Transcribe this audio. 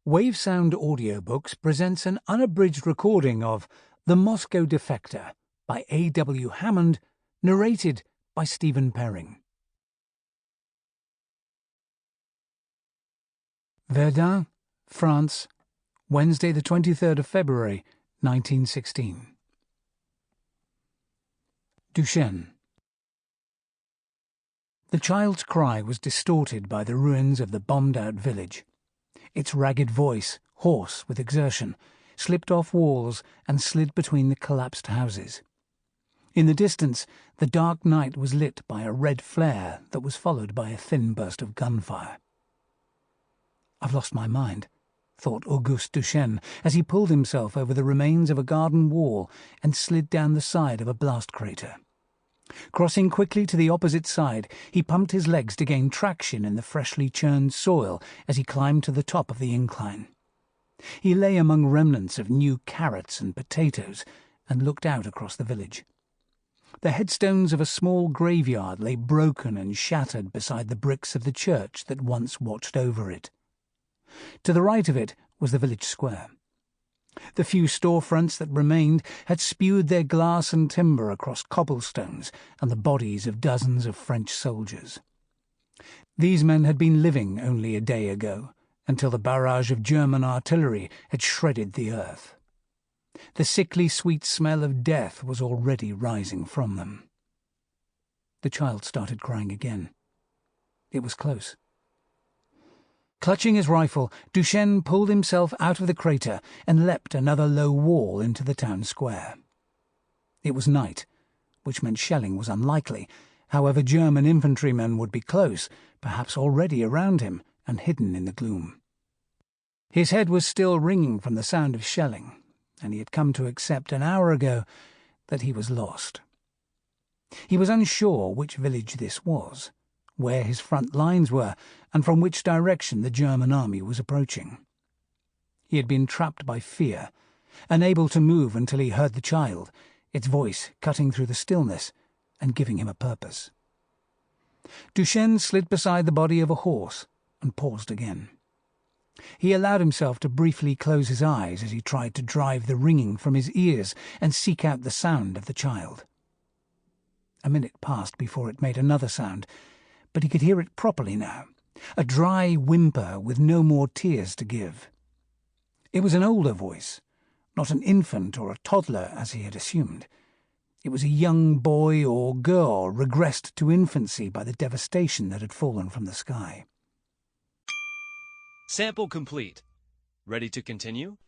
Wavesound Audiobooks presents an unabridged recording of The Moscow Defector by W Hammond, narrated by Stephen Perring. Verdun, France, Wednesday the 23rd of February, 1916. Duchene. The child's cry was distorted by the ruins of the bombed-out village. Its ragged voice, hoarse with exertion, slipped off walls and slid between the collapsed houses. In the distance, the dark night was lit by a red flare that was followed by a thin burst of gunfire. "I've lost my mind," thought Auguste Duchene as he pulled himself over the remains of a garden wall and slid down the side of a blast crater. Crossing quickly to the opposite side, he pumped his legs to gain traction in the freshly churned soil as he climbed to the top of the incline. He lay among remnants of new carrots and potatoes and looked out across the village. The headstones of a small graveyard lay broken and shattered beside the bricks of the church that once watched over it. To the right of it was the village square. The few storefronts that remained had spewed their glass and timber across cobblestones and the bodies of dozens of French soldiers. These men had been living only a day ago, until the barrage of German artillery had shredded the earth. The sickly sweet smell of death was already rising from them. The child started crying again. It was close. Clutching his rifle, Duchene pulled himself out of the crater and leapt another low wall into the town square. It was night, which meant shelling was unlikely. However, German infantrymen would be close, perhaps already around him and hidden in the gloom. His head was still ringing from the sound of shelling, and he had come to accept an hour ago that he was lost. He was unsure which village this was, where his front lines were, and from which direction the German army was approaching. He had been trapped by fear, unable to move until he heard the child, its voice cutting through the stillness and giving him a purpose. Duchene slid beside the body of a horse and paused again. He allowed himself to briefly close his eyes as he tried to drive the ringing from his ears and seek out the sound of the child. A minute passed before it made another sound, but he could hear it properly now, a dry whimper with no more tears to give. It was an older voice, not an infant or a toddler as he had assumed. It was a young boy or girl regressed to infancy by the devastation that had fallen from the sky. Sample complete. Ready to continue?